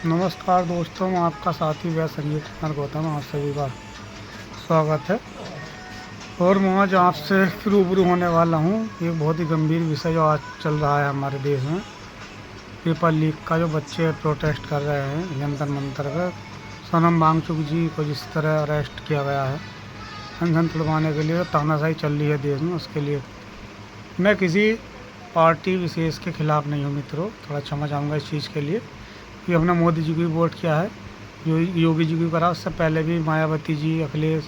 नमस्कार दोस्तों, मैं आपका साथी व संगीत कुमार गौतम आप सभी का स्वागत है। और मैं आज आपसे रूबरू होने वाला हूँ एक बहुत ही गंभीर विषय जो आज चल रहा है हमारे देश में। पेपर लीक का जो बच्चे प्रोटेस्ट कर रहे हैं जंतर मंतर पर, सोनम वांगचुक जी को जिस तरह अरेस्ट किया गया है अनशन तुड़वाने के लिए, जो तानाशाही चल रही है देश में, उसके लिए मैं किसी पार्टी विशेष के खिलाफ नहीं हूँ मित्रों। थोड़ा क्षमा चाहूँगा इस चीज़ के लिए कि हमने मोदी जी को भी वोट किया है, जो योगी जी को करा, उससे पहले भी मायावती जी, अखिलेश,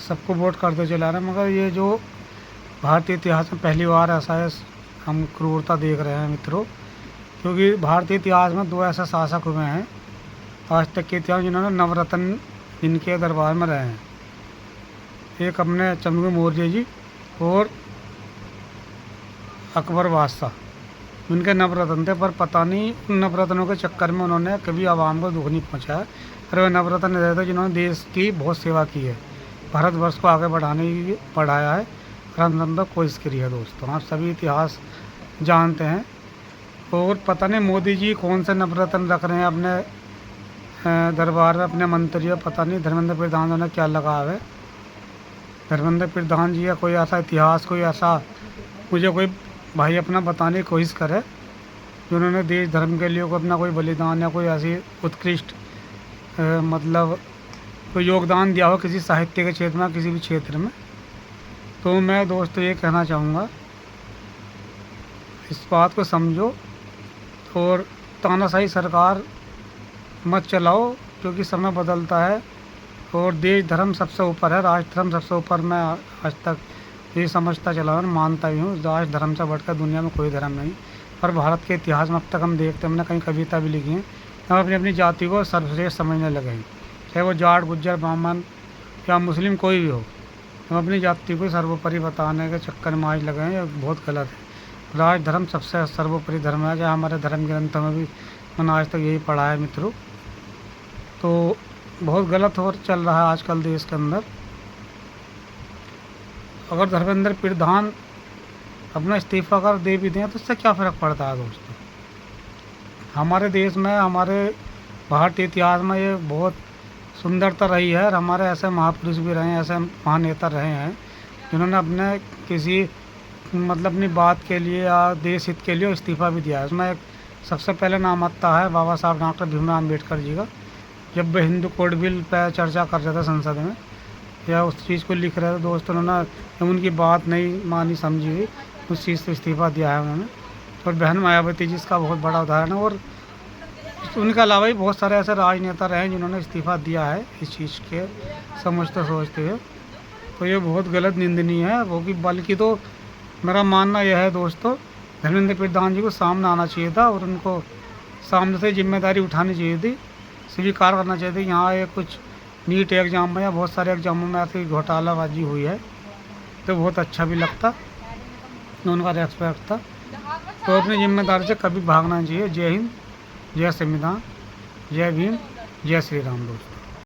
सबको वोट करते चला रहे हैं। मगर ये जो भारतीय इतिहास में पहली बार ऐसा है, हम क्रूरता देख रहे हैं मित्रों। क्योंकि भारतीय इतिहास में दो ऐसे शासक हुए हैं आज तक के इतिहास जिन्होंने नवरत्न इनके दरबार में रहे हैं। एक अपने चंद्रगुप्त मौर्य जी और अकबर बादशाह, उनके नवरत्न थे। पर पता नहीं उन नवरत्नों के चक्कर में उन्होंने कभी आवाम को दुख नहीं पहुंचाया। और वे नवरत्न रहे थे जिन्होंने देश की बहुत सेवा की है, भारतवर्ष को आगे बढ़ाया है। रामचंद्र कोशिश करी है दोस्तों, आप सभी इतिहास जानते हैं। और पता नहीं मोदी जी कौन से नवरत्न रख रहे हैं अपने दरबार में, अपने मंत्रियों, पता नहीं धर्मेंद्र प्रधान ने क्या लगा है। धर्मेंद्र प्रधान जी का कोई ऐसा इतिहास, कोई ऐसा मुझे कोई भाई अपना बताने की कोशिश करे जो उन्होंने देश धर्म के लिए को अपना कोई बलिदान या कोई ऐसी उत्कृष्ट मतलब कोई योगदान दिया हो किसी साहित्य के क्षेत्र में, किसी भी क्षेत्र में। तो मैं दोस्तों ये कहना चाहूँगा, इस बात को समझो और तानाशाही सरकार मत चलाओ, क्योंकि समय बदलता है और देश धर्म सबसे ऊपर है, राष्ट्र धर्म सबसे ऊपर। मैं आज तक ये समझता चला हूँ, मानता भी हूँ, राष्ट्र धर्म से बढ़कर दुनिया में कोई धर्म नहीं। और भारत के इतिहास में अब तक हम देखते हैं, हमने कहीं कविता भी लिखी है, हम अपनी अपनी जाति को सर्वश्रेष्ठ समझने लगे हैं। चाहे वो जाट, गुज्जर, ब्राह्मण या मुस्लिम कोई भी हो, हम अपनी जाति को सर्वोपरि बताने के चक्कर में आज लगे हैं। ये बहुत गलत है। राष्ट्र धर्म सबसे सर्वोपरि धर्म है, चाहे हमारे धर्म ग्रंथों में भी मैंने आज तक यही पढ़ा है मित्रों। तो बहुत गलत हो चल रहा है आजकल देश के अंदर। अगर धर्मेंद्र प्रधान अपना इस्तीफा कर दे भी दें तो उससे क्या फ़र्क पड़ता है दोस्तों। हमारे देश में, हमारे भारतीय इतिहास में ये बहुत सुंदरता रही है। और हमारे ऐसे महापुरुष भी रहे हैं, ऐसे महानेता रहे हैं जिन्होंने अपने किसी अपनी बात के लिए या देश हित के लिए इस्तीफा भी दिया है। उसमें एक सबसे पहले नाम आता है बाबा साहब डॉक्टर भीमराव अम्बेडकर जी का। जब वे हिंदू कोड बिल पर चर्चा कर रहे थे संसद में या उस चीज़ को लिख रहे थे दोस्तों, उन्होंने उनकी बात नहीं मानी समझी हुई, उस चीज़ से इस्तीफा दिया है उन्होंने। और बहन मायावती जी इसका बहुत बड़ा उदाहरण है। और उनके अलावा भी बहुत सारे ऐसे राजनेता रहे हैं जिन्होंने इस्तीफा दिया है इस चीज़ के समझते सोचते हुए। तो ये बहुत गलत, निंदनीय है वो कि। बल्कि तो मेरा मानना यह है दोस्तों, धर्मेंद्र प्रधान जी को सामने आना चाहिए था और उनको सामने से जिम्मेदारी उठानी चाहिए थी, स्वीकार करना चाहिए था। यहाँ ये कुछ नीट एग्ज़ाम में या बहुत सारे एग्ज़ामों में ऐसी घोटालाबाजी हुई है, तो बहुत अच्छा भी लगता, उनका रेस्पेक्ट था। तो अपनी जिम्मेदारी से कभी भागना चाहिए। जय हिंद, जय संविधान, जय भीम, जय श्री राम दोस्तों।